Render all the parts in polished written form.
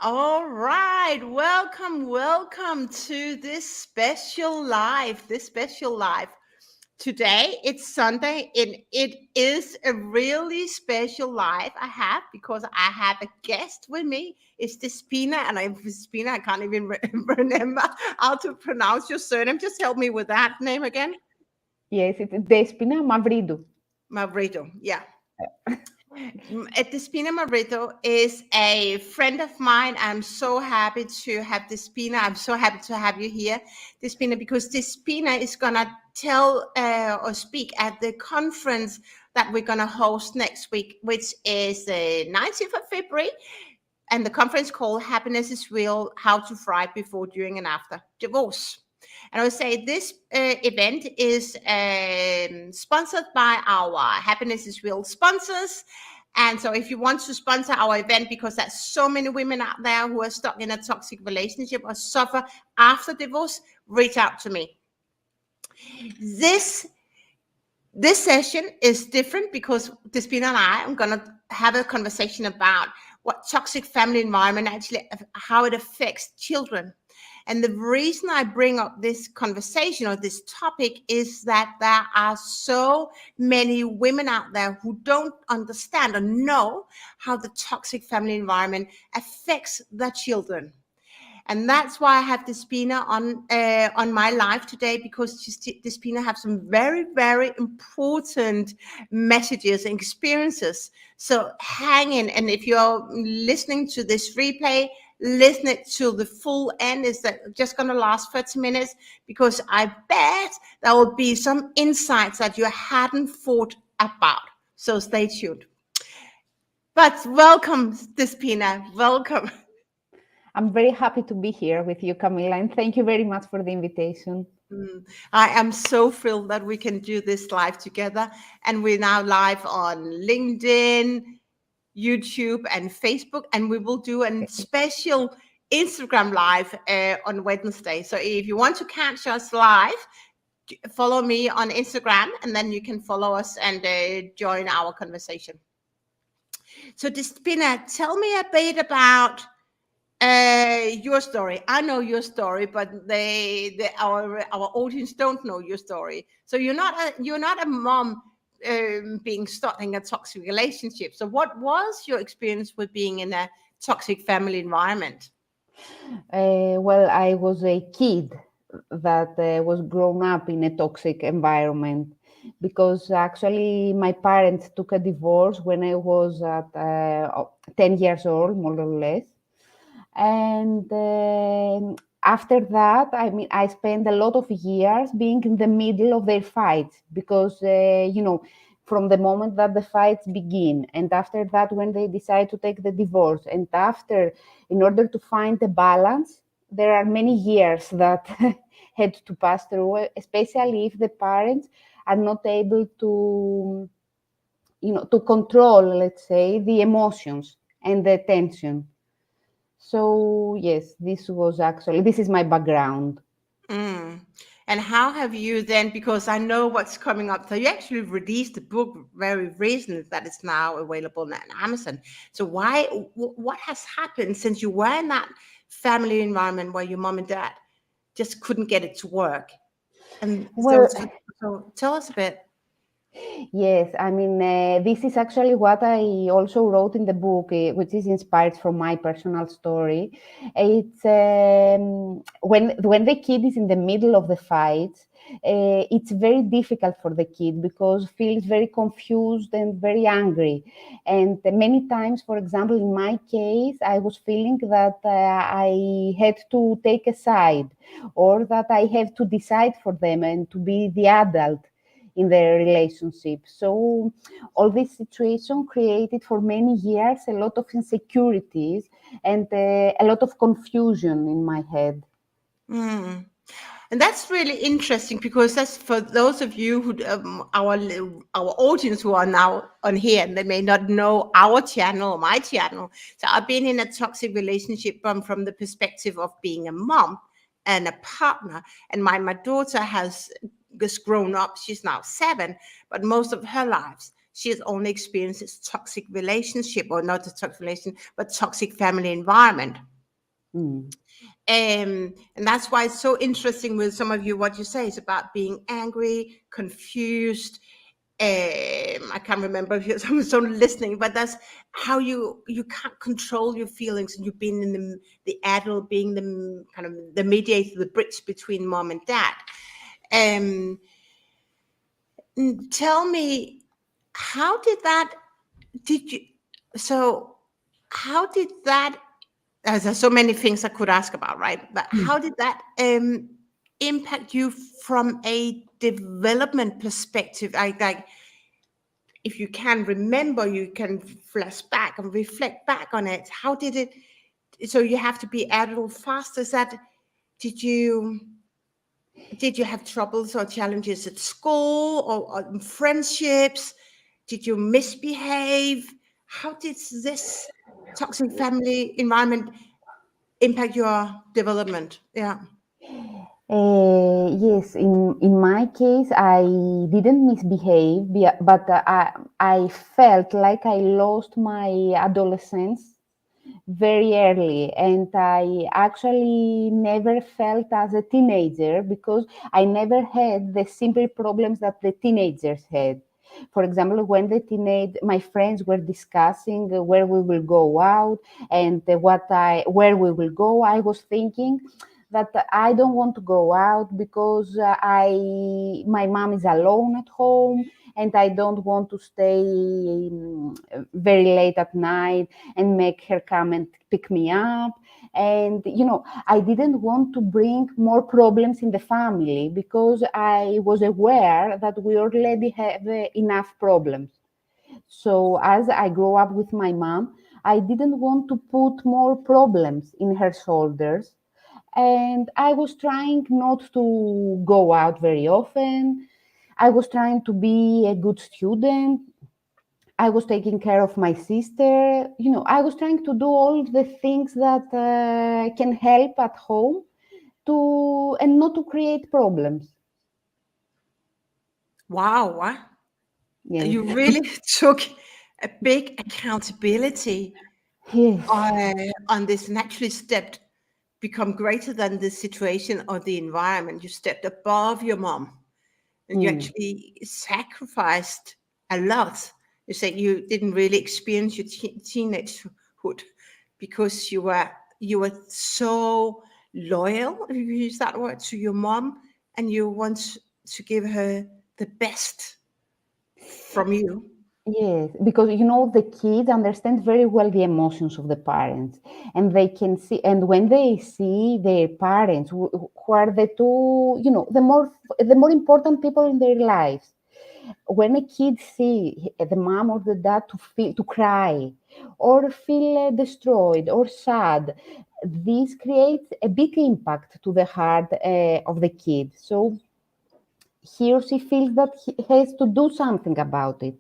All right, welcome to this special live. Today it's Sunday, and it is a really special live I have because I have a guest with me. It's Despina, and I'm Despina. I can't even remember how to pronounce your surname. Just help me with that name again. Yes, it's Despina Mavridou. Mavridou. Yeah. Despina Mavridou is a friend of mine. I'm so happy to have Despina. I'm so happy to have you here, Despina, because Despina is going to tell or speak at the conference that we're going to host next week, which is the 19th of February. And the conference called Happiness is Real, How to Thrive Before, During, and After Divorce. And I would say this event is sponsored by our Happiness is Real sponsors. And so if you want to sponsor our event, because there's so many women out there who are stuck in a toxic relationship or suffer after divorce, reach out to me. This session is different because Despina and I am going to have a conversation about what toxic family environment actually, how it affects children. And the reason I bring up this conversation or this topic is that there are so many women out there who don't understand or know how the toxic family environment affects their children. And that's why I have Despina on my live today, because Despina have some very, very important messages and experiences. So hang in, and if you're listening to this replay, listen it to the full end. Is that just going to last 30 minutes? Because I bet there will be some insights that you hadn't thought about. So stay tuned. But welcome, Despina. Welcome. I'm very happy to be here with you, Camilla, and thank you very much for the invitation. I am so thrilled that we can do this live together. And we're now live on LinkedIn, YouTube, and Facebook. And we will do a special Instagram live on Wednesday. So if you want to catch us live, follow me on Instagram, and then you can follow us and join our conversation. So, Despina, tell me a bit about your story. I know your story, but our audience don't know your story. So you're not a mom being stuck in a toxic relationship. So what was your experience with being in a toxic family environment? Well, I was a kid that was grown up in a toxic environment because actually my parents took a divorce when I was at 10 years old, more or less. And after that, I mean, I spent a lot of years being in the middle of their fights because, from the moment that the fights begin, and after that, when they decide to take the divorce, and after, in order to find a balance, there are many years that had to pass through, especially if the parents are not able to, to control, let's say, the emotions and the tension. So yes, this is my background. Mm. And how have you then, because I know what's coming up. So you actually released a book very recently that is now available on Amazon. So what has happened since you were in that family environment where your mom and dad just couldn't get it to work? And so, Well, so tell us a bit. yes, I mean, this is actually what I also wrote in the book, which is inspired from my personal story. It's when the kid is in the middle of the fight, it's very difficult for the kid because feels very confused and very angry. And many times, for example, in my case, I was feeling that I had to take a side, or that I have to decide for them and to be the adult in their relationship. So all this situation created for many years a lot of insecurities and a lot of confusion in my head. Mm. And that's really interesting, because that's for those of you who our audience who are now on here, and they may not know our channel or my channel. So I've been in a toxic relationship from the perspective of being a mom and a partner. And my daughter has just grown up. She's now 7, but most of her lives she has only experienced this toxic relationship, or not a toxic relation, but toxic family environment. Mm. And that's why it's so interesting with some of you, what you say is about being angry, confused. I can't remember if someone listening, but that's how you can't control your feelings, and you've been in the adult, being the kind of the mediator, the bridge between mom and dad. Um, Tell me, how did you, so how did that, there's so many things I could ask about, right? But how did that impact you from a development perspective? Like, if you can remember, you can flash back and reflect back on it. How did it? So you have to be adult fast. Is that? Did you did you have troubles or challenges at school or in friendships? Did you misbehave? How did this toxic family environment impact your development? Yeah. Yes, in my case, I didn't misbehave, but I felt like I lost my adolescence very early, and I actually never felt as a teenager because I never had the simple problems that the teenagers had. For example, when my friends were discussing where we will go out and where we will go, I was thinking that I don't want to go out because my mom is alone at home, and I don't want to stay very late at night and make her come and pick me up. And I didn't want to bring more problems in the family because I was aware that we already have enough problems. So as I grew up with my mom, I didn't want to put more problems in her shoulders, and I was trying not to go out very often. I was trying to be a good student. I was taking care of my sister. I was trying to do all the things that can help at home and not to create problems. Wow. Yes. You really took a big accountability Yes. on this, and actually stepped, become greater than the situation or the environment. You stepped above your mom, and you Mm. actually sacrificed a lot. You said you didn't really experience your teenagehood because you were so loyal, if you use that word, to your mom, and you want to give her the best from you. Yes, because the kids understand very well the emotions of the parents, and they can see, and when they see their parents, who are the two, the more important people in their lives, when a kid see the mom or the dad to cry or feel destroyed or sad, this creates a big impact to the heart of the kid. So he or she feels that he has to do something about it.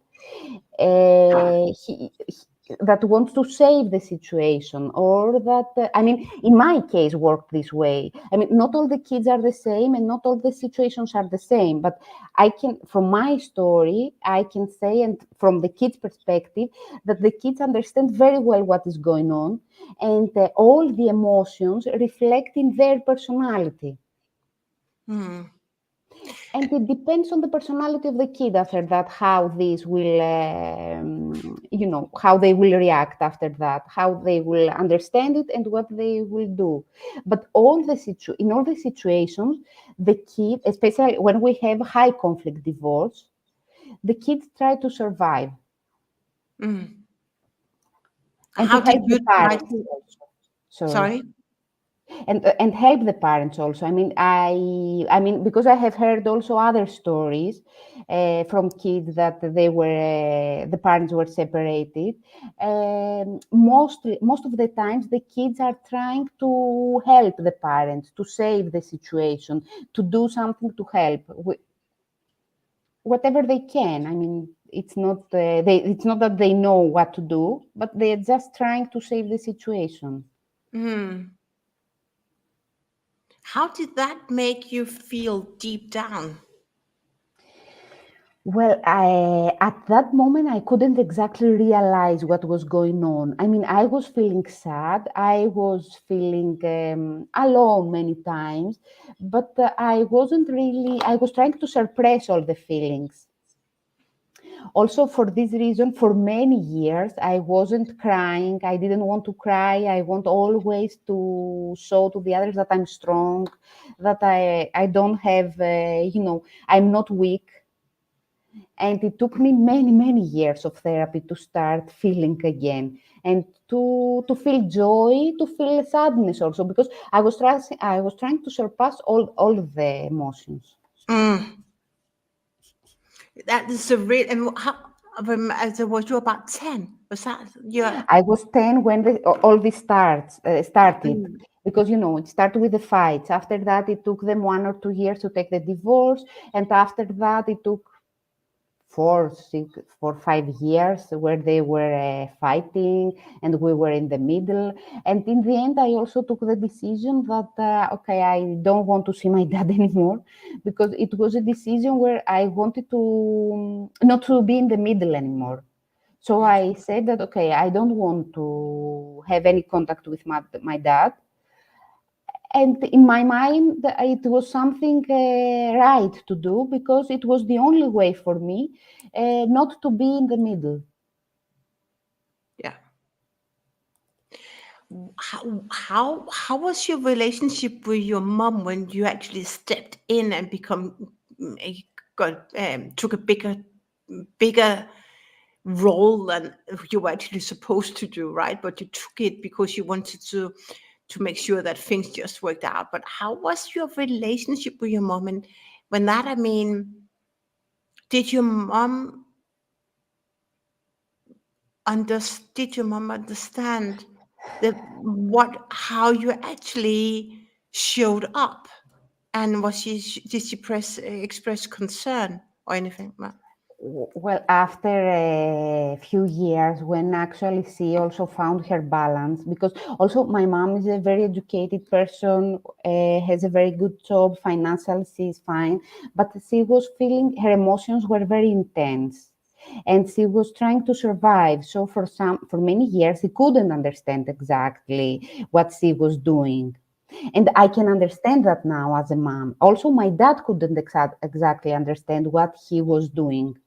That wants to save the situation, or that in my case, worked this way. Not all the kids are the same, and not all the situations are the same, but I can, from my story, I can say, and from the kids perspective, that the kids understand very well what is going on, and all the emotions reflect in their personality. Hmm. And it depends on the personality of the kid after that, how this will, how they will react after that, how they will understand it and what they will do. But in all the situations, the kid, especially when we have high conflict divorce, the kids try to survive Mm. and to How did help the you try parents to? also. Sorry. Sorry. And help the parents also. Because I have heard also other stories from kids that the parents were separated. Most of the times the kids are trying to help the parents, to save the situation, to do something to help whatever they can. It's not that they know what to do, but they're just trying to save the situation. Mm. How did that make you feel deep down? Well, at that moment, I couldn't exactly realize what was going on. I mean, I was feeling sad. I was feeling alone many times, but I wasn't really, I was trying to suppress all the feelings. Also, for this reason, for many years, I wasn't crying. I didn't want to cry. I want always to show to the others that I'm strong, that I don't have, I'm not weak. And it took me many, many years of therapy to start feeling again and to feel joy, to feel sadness also, because I was trying to surpass all of the emotions. Mm. That is a real. And how? So was you about 10? Was that your? I was 10 when all this started. Mm. Because it started with the fights. After that, it took them 1 or 2 years to take the divorce, and after that, it took 5 years where they were fighting, and we were in the middle. And in the end, I also took the decision that okay, I don't want to see my dad anymore, because it was a decision where I wanted to not to be in the middle anymore. So Yes. I said that, okay, I don't want to have any contact with my dad. And in my mind, it was something right to do, because it was the only way for me not to be in the middle. Yeah. How was your relationship with your mom when you actually stepped in and took a bigger role than you were actually supposed to do, right? But you took it because you wanted to make sure that things just worked out. But how was your relationship with your mom? And when that, I mean, did your mom did your mom understand the what how you actually showed up? And did she express concern or anything? Well, after a few years, when actually she also found her balance, because also my mom is a very educated person, has a very good job, financially she's fine, but she was feeling her emotions were very intense, and she was trying to survive. So for many years, she couldn't understand exactly what she was doing. And I can understand that now as a mom. Also, my dad couldn't exactly understand what he was doing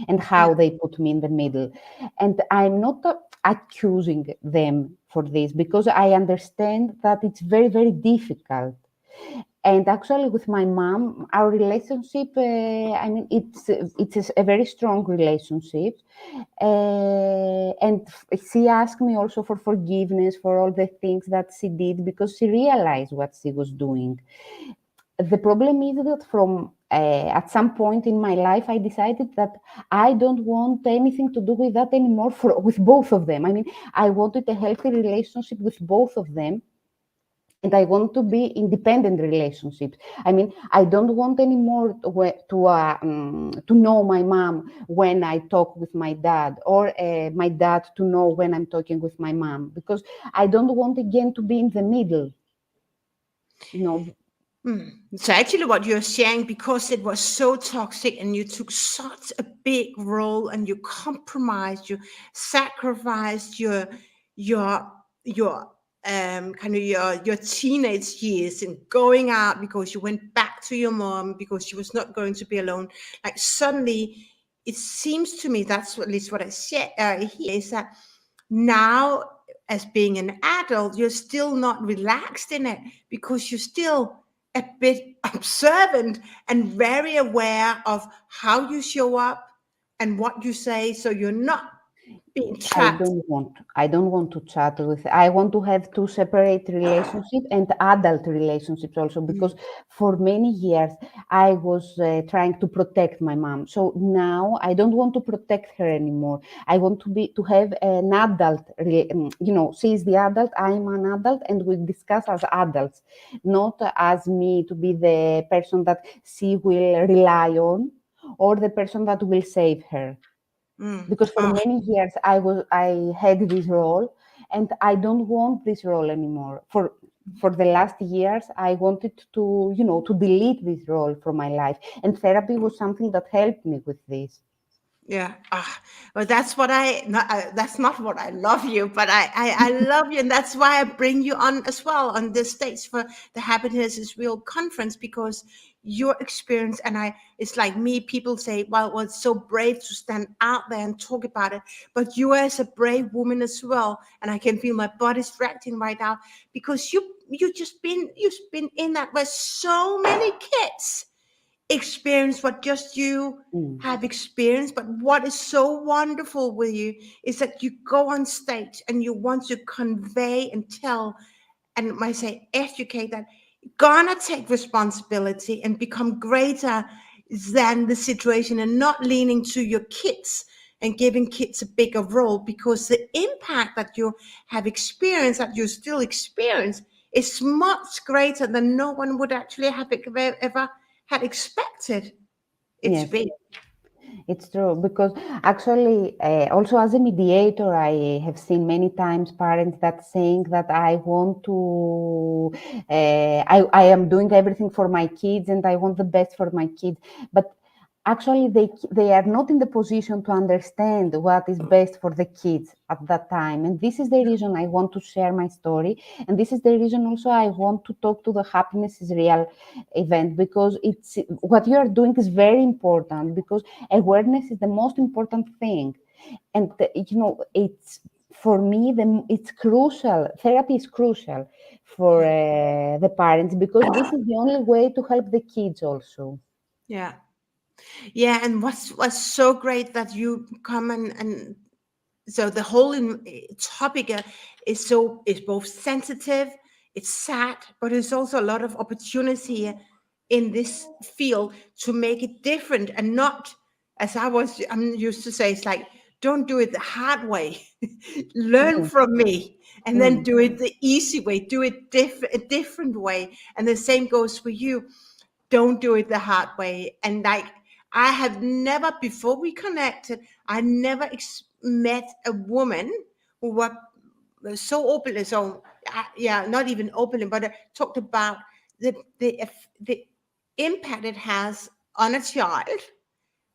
and Yeah. how they put me in the middle. And I'm not accusing them for this, because I understand that it's very, very difficult. And actually, with my mom, our relationship, I mean, it's a very strong relationship. And she asked me also for forgiveness for all the things that she did, because she realized what she was doing. The problem is that from at some point in my life, I decided that I don't want anything to do with that anymore with both of them. I mean, I wanted a healthy relationship with both of them, and I want to be independent relationships. I mean, I don't want anymore to know my mom when I talk with my dad, or my dad to know when I'm talking with my mom, because I don't want again to be in the middle. You know, So actually, what you're saying, because it was so toxic and you took such a big role and you compromised, you sacrificed your your kind of your teenage years and going out because you went back to your mom because she was not going to be alone. Like suddenly, it seems to me that's at least what I said here is that now, as being an adult, you're still not relaxed in it because you're still a bit observant and very aware of how you show up and what you say, so you're not being trapped. I don't want to chat with. I want to have two separate relationships and adult relationships also, because Mm. for many years I was trying to protect my mom. So now I don't want to protect her anymore. I want to have an adult. She is the adult. I am an adult, and we discuss as adults, not as me to be the person that she will rely on, or the person that will save her, Mm. because for Oh, many years I had this role, and I don't want this role anymore. For for the last years, I wanted to, to delete this role from my life. And therapy was something that helped me with this. Yeah. Well, that's what that's not what I love you, but I love you. And that's why I bring you on as well on this stage for the Happiness is Real conference, because your experience, and it's like me, people say, well, it's so brave to stand out there and talk about it. But you as a brave woman as well. And I can feel my body stretching right now, because you've been in that with so many kids experience what just you Mm. have experienced. But what is so wonderful with you is that you go on stage and you want to convey and tell, and I say educate, that gonna take responsibility and become greater than the situation, and not leaning to your kids and giving kids a bigger role, because the impact that you have experienced, that you still experience, is much greater than no one would actually have ever had expected it to Yes. be. It's true because actually, also as a mediator, I have seen many times parents that saying that I want to, I am doing everything for my kids and I want the best for my kids, but actually they are not in the position to understand what is best for the kids at that time. And this is the reason I want to share my story, and this is the reason also I want to talk to the Happiness is Real event, because it's what you are doing is very important, because awareness is the most important thing. And it's, for me, it's crucial. Therapy is crucial for the parents, because this is the only way to help the kids also. Yeah. Yeah, and what's so great that you come and so the whole topic is both sensitive, it's sad, but there's also a lot of opportunity in this field to make it different, and not, as I'm used to say, it's like, don't do it the hard way. Learn Mm, from me, and then mm, do it the easy way, do it a different way. And the same goes for you. Don't do it the hard way. And like, I have never, before we connected, I never met a woman who was so openly, so yeah, not even openly, but talked about the impact it has on a child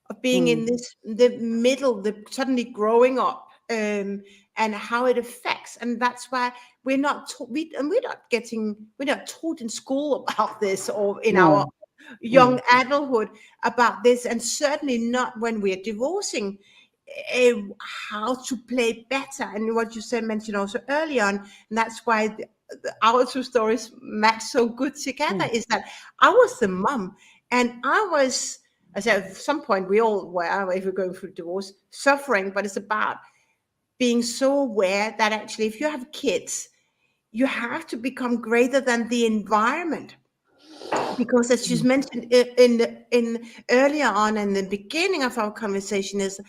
of being in mm. this the middle, the suddenly growing up, and how it affects. And that's why we're not we're not taught in school about this, or in our No. young Mm, adulthood about this, and certainly not when we're divorcing, uh, how to play better. And what you said, mentioned also early on, and that's why our two stories match so good together, mm, is that I was the mom, and I was, I said, at some point we all were, if we're going through divorce, suffering. But it's about being so aware that actually, if you have kids, you have to become greater than the environment, because as you mm. mentioned in earlier on in the beginning of our conversation, is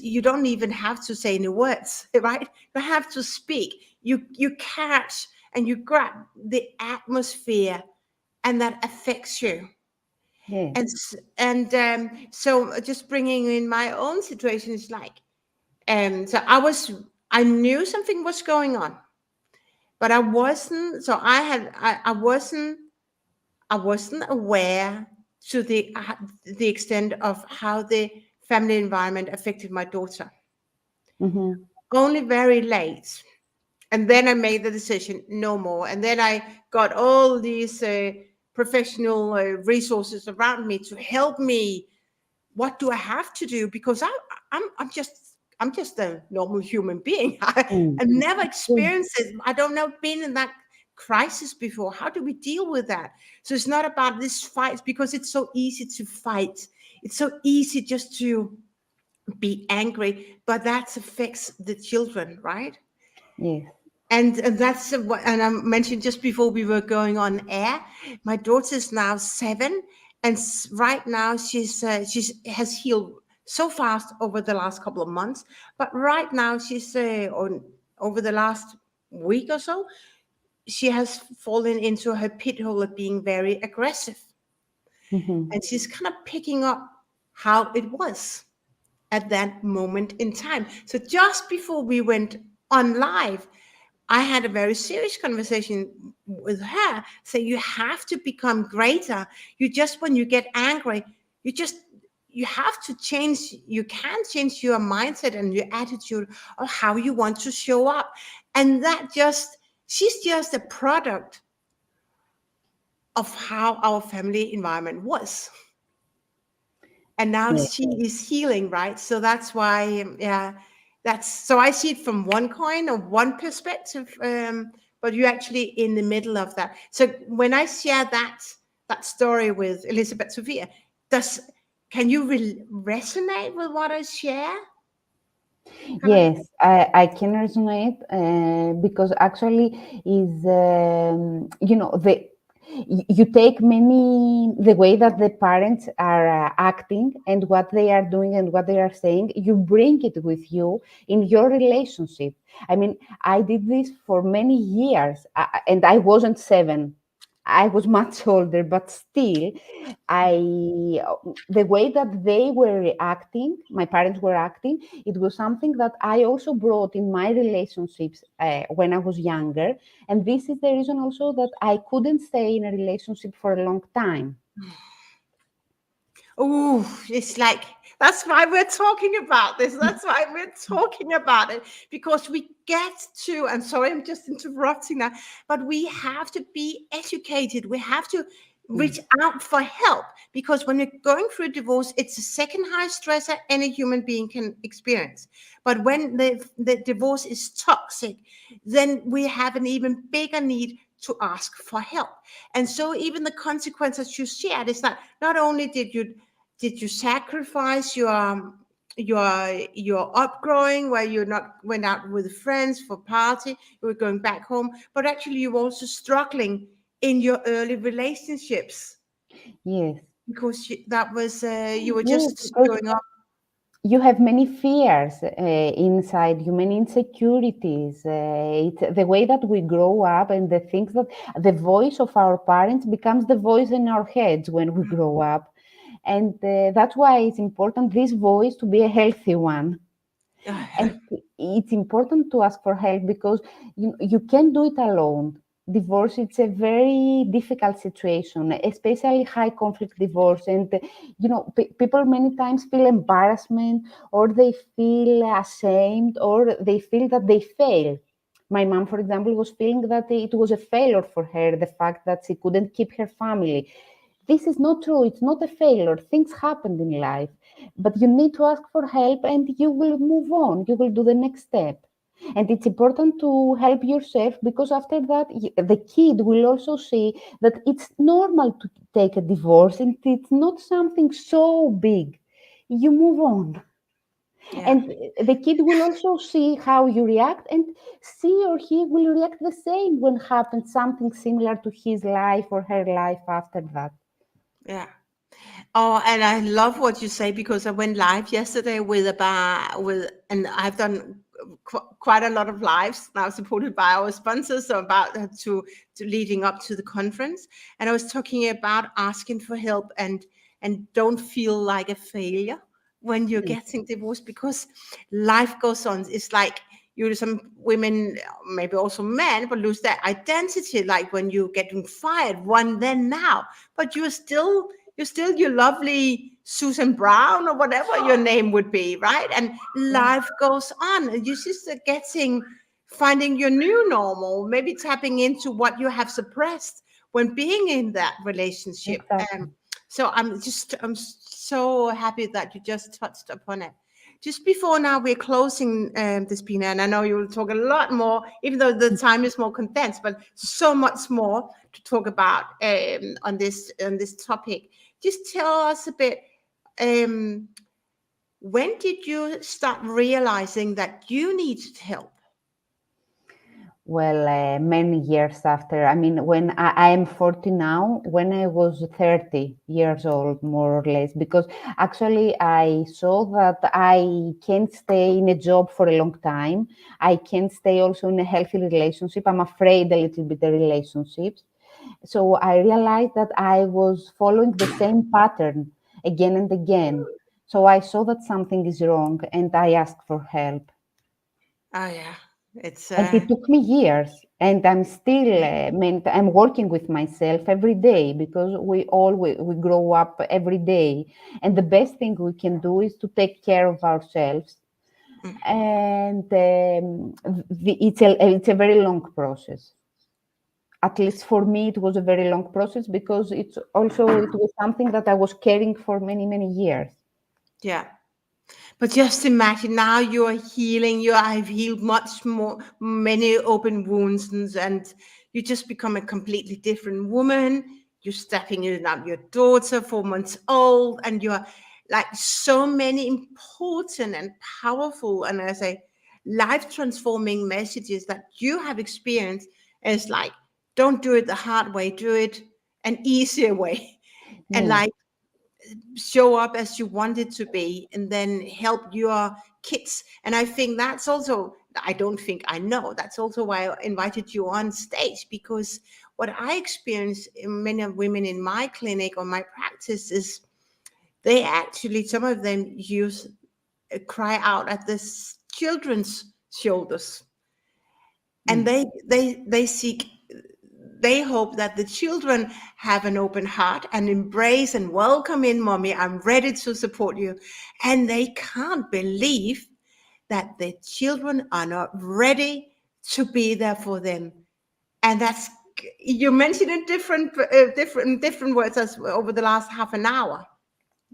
you don't even have to say any words, right? You have to speak. You catch and you grab the atmosphere, and that affects you. Yes. And so just bringing in my own situation is like, so I knew something was going on, but I wasn't. So I wasn't aware to the extent of how the family environment affected my daughter. Mm-hmm. Only very late, and then I made the decision, no more. And then I got all these professional resources around me to help me. What do I have to do? Because I'm just a normal human being. Mm. I've never Mm. experienced it. I don't know, been in that crisis before. How do we deal with that? So it's not about this fight, because it's so easy to fight. It's so easy just to be angry, but that affects the children, right? Yes. And that's what, and I mentioned just before we were going on air. My daughter is now 7, and right now she's has healed so fast over the last couple of months. But right now she's over the last week or so, she has fallen into her pit hole of being very aggressive, Mm-hmm. and she's kind of picking up how it was at that moment in time. So just before we went on live, I had a very serious conversation with her. Say you have to become greater. You just when you get angry, you just you have to change. You can change your mindset and your attitude of how you want to show up, and that just she's just a product of how our family environment was. And now Yeah. she is healing, right? So that's why yeah, that's so I see it from one coin or one perspective, but you're actually in the middle of that. So when I share that story with Elizabeth Sophia, does can you resonate with what I share? Kind of. Yes, I can resonate because actually is you take many the way that the parents are acting and what they are doing and what they are saying, you bring it with you in your relationship. I mean, I did this for many years, and I wasn't 7. I was much older, but still, the way that they were reacting, my parents were acting, it was something that I also brought in my relationships when I was younger. And this is the reason also that I couldn't stay in a relationship for a long time. Oh, it's like that's why we're talking about this. That's why we're talking about it because we get to, and sorry, I'm just interrupting that, but we have to be educated. We have to reach Yes. out for help because when you're going through divorce, it's the second highest stressor any human being can experience. But when the divorce is toxic, then we have an even bigger need to ask for help. And so even the consequences you shared is that not only did you sacrifice your upgrowing where you not went out with friends for party, you were going back home, but actually you were also struggling in your early relationships Yes. because that was you were Yes, just because growing up. you have many fears inside you, many insecurities. It's the way that we grow up and the things that the voice of our parents becomes the voice in our heads when we grow up. And that's why it's important this voice to be a healthy one. And it's important to ask for help because you can't do it alone. Divorce, it's a very difficult situation, especially high conflict divorce. And, people many times feel embarrassment or they feel ashamed or they feel that they fail. My mom, for example, was feeling that it was a failure for her, the fact that she couldn't keep her family. This is not true. It's not a failure. Things happened in life, but you need to ask for help and you will move on. You will do the next step. And it's important to help yourself because after that, the kid will also see that it's normal to take a divorce and it's not something so big. You move on. Yeah. And the kid will also see how you react and she or he will react the same when happens something similar to his life or her life after that. Yeah. Oh, and I love what you say because I went live yesterday with and I've done quite a lot of lives now supported by our sponsors, so about to leading up to the conference, and I was talking about asking for help and don't feel like a failure when you're Yes, getting divorced because life goes on. It's like some women, maybe also men, but lose their identity, like when you're getting fired, one then now, but you're still your lovely Susan Brown or whatever your name would be, right? And yeah, life goes on. And you're just finding your new normal, maybe tapping into what you have suppressed when being in that relationship. exactly. So I'm so happy that you just touched upon it. Just before now, we're closing this, Pina, and I know you will talk a lot more, even though the time is more condensed, but so much more to talk about on this topic. Just tell us a bit. Um, when did you start realizing that you needed help? Well, many years after. I mean, when I am 40 now, when I was 30 years old, more or less, because actually I saw that I can't stay in a job for a long time. I can't stay also in a healthy relationship. I'm afraid a little bit of relationships. So I realized that I was following the same pattern again and again. So I saw that something is wrong and I asked for help. Oh yeah. It's And it took me years, and I'm still, I'm working with myself every day, because we grow up every day, and the best thing we can do is to take care of ourselves. mm, And it's a very long process. At least for me, it was a very long process, because it was something that I was caring for many, many years. yeah. But just imagine now you are healing. You have healed much more, many open wounds, and you just become a completely different woman. You're stepping in up your daughter, 4 months old, and you're like so many important and powerful, and as I life transforming messages that you have experienced. Is like, don't do it the hard way, do it an easier way, and Yeah, like show up as you want it to be, and then help your kids. And I think that's also, I don't think, I know that's also why I invited you on stage, because what I experience in many of women in my clinic or my practice is they actually, some of them use cry out at the children's shoulders, and mm, they seek, they hope that the children have an open heart and embrace and welcome in, mommy, I'm ready to support you. And they can't believe that the children are not ready to be there for them. And that's, you mentioned in different words as over the last half an hour.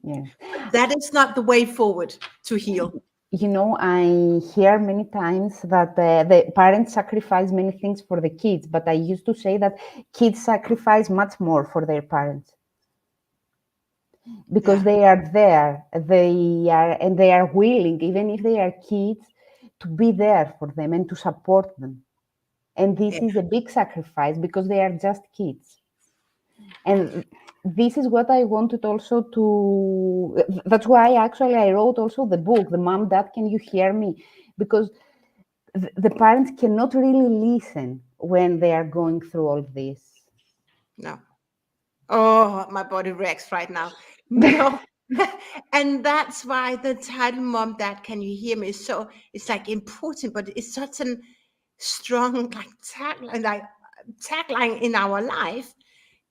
yeah. That is not the way forward to heal. I hear many times that the parents sacrifice many things for the kids, but I used to say that kids sacrifice much more for their parents, because Yeah, they are there, they are willing, even if they are kids, to be there for them and to support them. And this yeah, is a big sacrifice, because they are just kids. And this is what I wanted also to. That's why actually I wrote also the book, The Mom, Dad, Can You Hear Me? Because the parents cannot really listen when they are going through all this. no. Oh, my body reacts right now. No. And that's why the title Mom, Dad, Can You Hear Me? So it's like important, but it's such a strong like tagline in our life,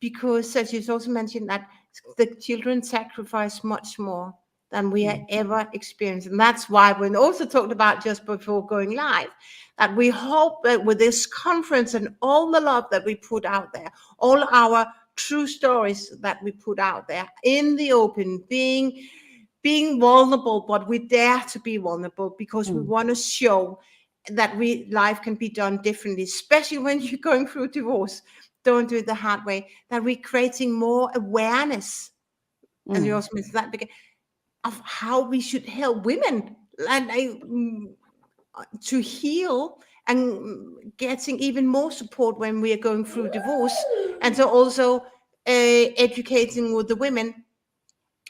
because as you also mentioned that the children sacrifice much more than we had Mm, ever experienced. And that's why we also talked about just before going live, that we hope that with this conference and all the love that we put out there, all our true stories that we put out there in the open, being vulnerable, but we dare to be vulnerable because we mm, want to show that life can be done differently, especially when you're going through divorce. Don't do it the hard way. That we're creating more awareness, and you mm, also mentioned that, of how we should help women and to heal, and getting even more support when we are going through divorce, and so also educating with the women,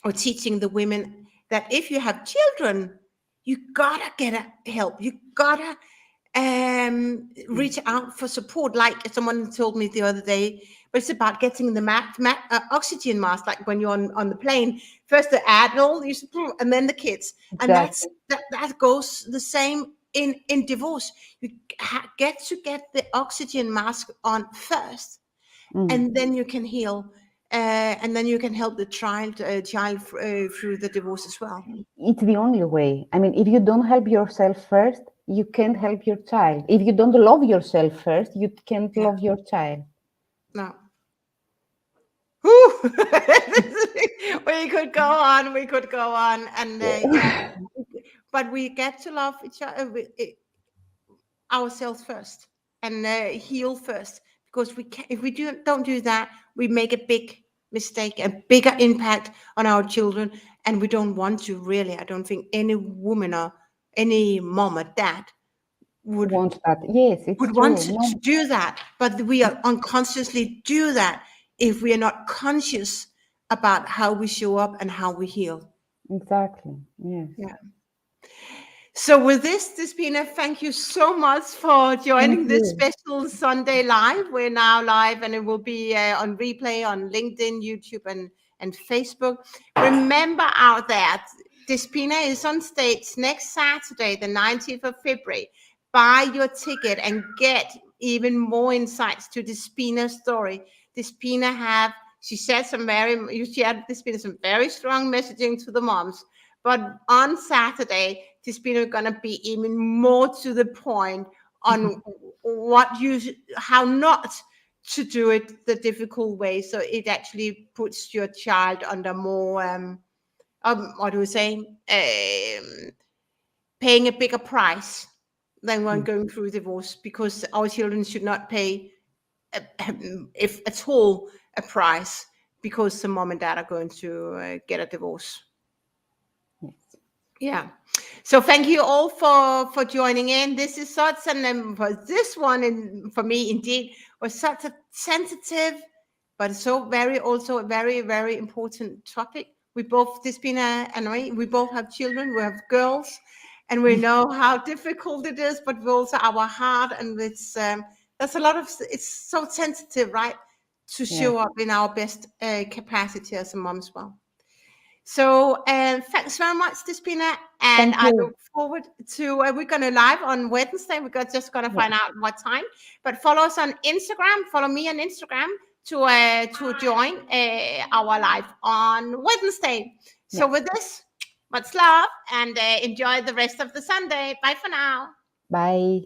or teaching the women that if you have children, you gotta get help. You gotta mm. reach out for support. Like someone told me the other day, but it's about getting the oxygen mask. Like when you're on the plane, first the adult, and then the kids, and Exactly. that goes the same in divorce. You get to get the oxygen mask on first, Mm. and then you can heal, and then you can help the child through the divorce as well. It's the only way. I mean, if you don't help yourself first, you can't help your child. If you don't love yourself first, you can't Yeah, love your child. no. Whew. We could go on, and yeah, Yeah. but we get to love each other, ourselves first, and heal first, because if we don't do that, we make a big mistake, a bigger impact on our children, and we don't want to, really. I don't think any woman or any mom or dad would Want that? Yes, it's would want true. to No, do that, but we are unconsciously do that if we are not conscious about how we show up and how we heal. exactly. Yes. Yeah. So with this, Despina, thank you so much for Thank joining this you. special Sunday live. We're now live, and it will be on replay on LinkedIn, YouTube, and Facebook. Remember out there, Despina is on stage next Saturday, the 19th of February. buy your ticket and get even more insights to Despina's story. Despina she shared some very strong messaging to the moms. But on Saturday, Despina is gonna be even more to the point on how not to do it the difficult way. So it actually puts your child under more what do we say? Paying a bigger price than when going through divorce, because our children should not pay, if at all, a price because the mom and dad are going to get a divorce. Yes. Yeah. So thank you all for joining in. This is such an for this one, and for me indeed was such a sensitive, but also a very, very important topic. We both, Despina and I, we both have children. We have girls, and we know how difficult it is. But we also our heart, and it's there's a lot of, it's so sensitive, right, to Yes. show up in our best capacity as a mom as well. So thanks very much, Despina, and Thank I you. look forward to. We're gonna live on Wednesday. Just gonna Yes. find out what time. But follow us on Instagram. Follow me on Instagram to join our live on Wednesday. So Yes. with this, much love and enjoy the rest of the Sunday. Bye for now. Bye.